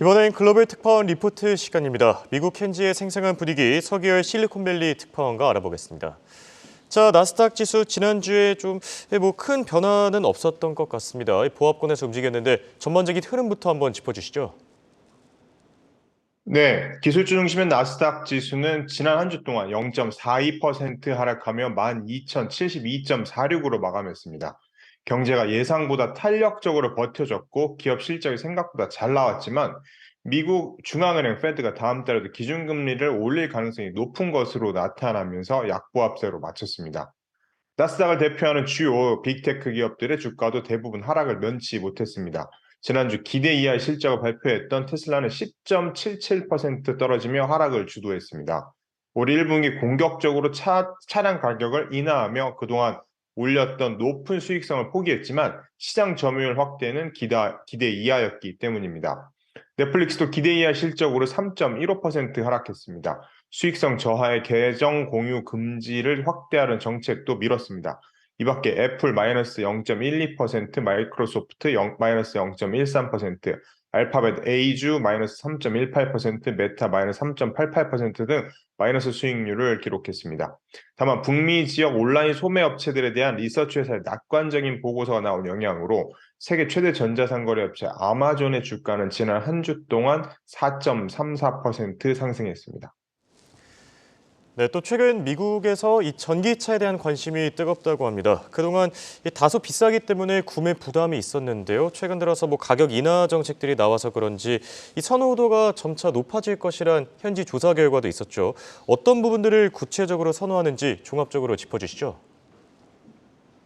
이번엔 글로벌 특파원 리포트 시간입니다. 미국 현지의 생생한 분위기 서기열 실리콘밸리 특파원과 알아보겠습니다. 자, 나스닥 지수 지난주에 좀 큰 변화는 없었던 것 같습니다. 보합권에서 움직였는데 전반적인 흐름부터 한번 짚어주시죠. 네, 기술주 중심의 나스닥 지수는 지난 한 주 동안 0.42% 하락하며 12,072.46으로 마감했습니다. 경제가 예상보다 탄력적으로 버텨졌고 기업 실적이 생각보다 잘 나왔지만 미국 중앙은행 페드가 다음 달에도 기준금리를 올릴 가능성이 높은 것으로 나타나면서 약보합세로 마쳤습니다. 나스닥을 대표하는 주요 빅테크 기업들의 주가도 대부분 하락을 면치 못했습니다. 지난주 기대 이하 실적을 발표했던 테슬라는 10.77% 떨어지며 하락을 주도했습니다. 올 1분기 공격적으로 차량 가격을 인하하며 그동안 올렸던 높은 수익성을 포기했지만 시장 점유율 확대는 기대 이하였기 때문입니다. 넷플릭스도 기대 이하 실적으로 3.15% 하락했습니다. 수익성 저하의 계정 공유 금지를 확대하는 정책도 미뤘습니다. 이 밖에 애플 마이너스 0.12%, 마이크로소프트 마이너스 0.13%, 알파벳 A주 마이너스 3.18%, 메타 마이너스 3.88%등 마이너스 수익률을 기록했습니다. 다만 북미 지역 온라인 소매 업체들에 대한 리서치 회사의 낙관적인 보고서가 나온 영향으로 세계 최대 전자상거래 업체 아마존의 주가는 지난 한 주 동안 4.34% 상승했습니다. 네, 또 최근 미국에서 이 전기차에 대한 관심이 뜨겁다고 합니다. 그동안 다소 비싸기 때문에 구매 부담이 있었는데요. 최근 들어서 가격 인하 정책들이 나와서 그런지 이 선호도가 점차 높아질 것이란 현지 조사 결과도 있었죠. 어떤 부분들을 구체적으로 선호하는지 종합적으로 짚어주시죠.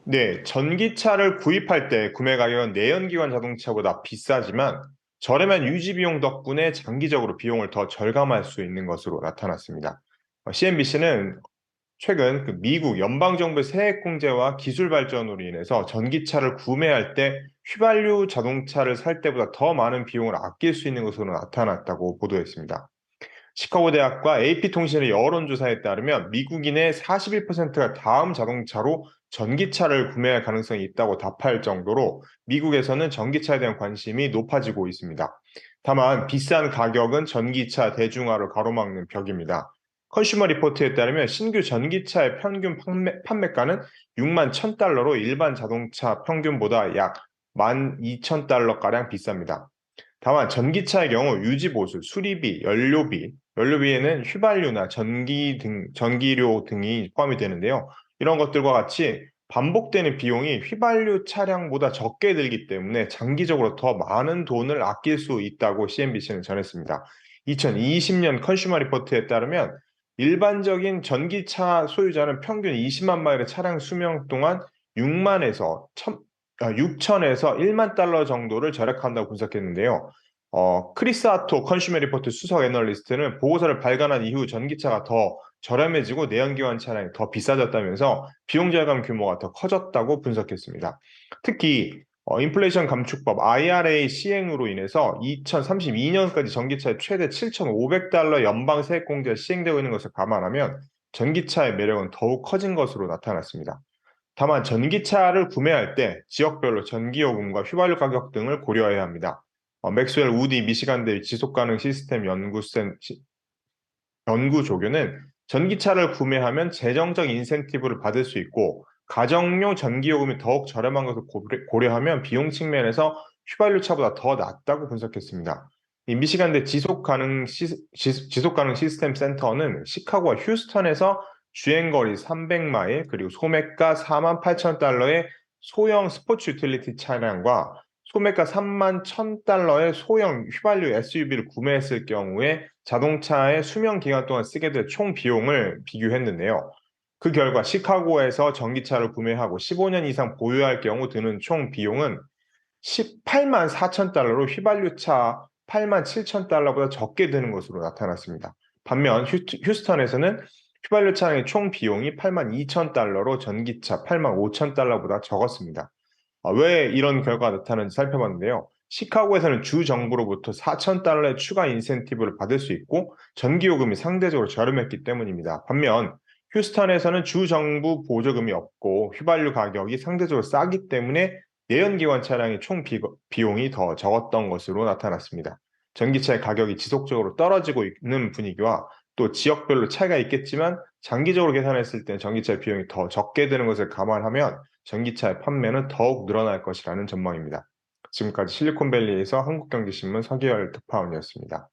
네, 전기차를 구입할 때 구매 가격은 내연기관 자동차보다 비싸지만 저렴한 유지 비용 덕분에 장기적으로 비용을 더 절감할 수 있는 것으로 나타났습니다. CNBC는 최근 미국 연방정부의 세액 공제와 기술 발전으로 인해서 전기차를 구매할 때 휘발유 자동차를 살 때보다 더 많은 비용을 아낄 수 있는 것으로 나타났다고 보도했습니다. 시카고 대학과 AP통신의 여론조사에 따르면 미국인의 41%가 다음 자동차로 전기차를 구매할 가능성이 있다고 답할 정도로 미국에서는 전기차에 대한 관심이 높아지고 있습니다. 다만 비싼 가격은 전기차 대중화를 가로막는 벽입니다. 컨슈머 리포트에 따르면 신규 전기차의 평균 판매가는 6만 1,000달러로 일반 자동차 평균보다 약 12,000달러가량 비쌉니다. 다만 전기차의 경우 유지보수, 수리비, 연료비에는 휘발유나 전기료 등이 포함이 되는데요. 이런 것들과 같이 반복되는 비용이 휘발유 차량보다 적게 들기 때문에 장기적으로 더 많은 돈을 아낄 수 있다고 CNBC는 전했습니다. 2020년 컨슈머 리포트에 따르면 일반적인 전기차 소유자는 평균 20만 마일의 차량 수명 동안 6천에서 1만 달러 정도를 절약한다고 분석했는데요. 크리스 아토 컨슈머 리포트 수석 애널리스트는 보고서를 발간한 이후 전기차가 더 저렴해지고 내연기관 차량이 더 비싸졌다면서 비용 절감 규모가 더 커졌다고 분석했습니다. 특히 인플레이션 감축법 IRA 시행으로 인해서 2032년까지 전기차의 최대 7,500달러 연방 세액 공제가 시행되고 있는 것을 감안하면 전기차의 매력은 더욱 커진 것으로 나타났습니다. 다만 전기차를 구매할 때 지역별로 전기요금과 휘발유 가격 등을 고려해야 합니다. 맥스웰 우디 미시간대 지속가능 시스템 연구 조교는 전기차를 구매하면 재정적 인센티브를 받을 수 있고 가정용 전기요금이 더욱 저렴한 것을 고려하면 비용 측면에서 휘발유 차보다 더 낫다고 분석했습니다. 이 미시간대 지속가능 시스템 센터는 시카고와 휴스턴에서 주행거리 300마일 그리고 소매가 4만 8천 달러의 소형 스포츠 유틸리티 차량과 소매가 3만 1,000달러의 소형 휘발유 SUV를 구매했을 경우에 자동차의 수명 기간 동안 쓰게 될 총 비용을 비교했는데요. 그 결과 시카고에서 전기차를 구매하고 15년 이상 보유할 경우 드는 총 비용은 18만 4천 달러로 휘발유차 8만 7천 달러보다 적게 드는 것으로 나타났습니다. 반면 휴스턴에서는 휘발유 차량의 총 비용이 8만 2천 달러로 전기차 8만 5천 달러보다 적었습니다. 왜 이런 결과가 나타나는지 살펴봤는데요. 시카고에서는 주 정부로부터 4천 달러의 추가 인센티브를 받을 수 있고 전기요금이 상대적으로 저렴했기 때문입니다. 반면 휴스턴에서는 주 정부 보조금이 없고 휘발유 가격이 상대적으로 싸기 때문에 내연기관 차량의 총 비용이 더 적었던 것으로 나타났습니다. 전기차의 가격이 지속적으로 떨어지고 있는 분위기와 또 지역별로 차이가 있겠지만 장기적으로 계산했을 때 전기차 비용이 더 적게 드는 것을 감안하면 전기차의 판매는 더욱 늘어날 것이라는 전망입니다. 지금까지 실리콘밸리에서 한국경제신문 서기열 특파원이었습니다.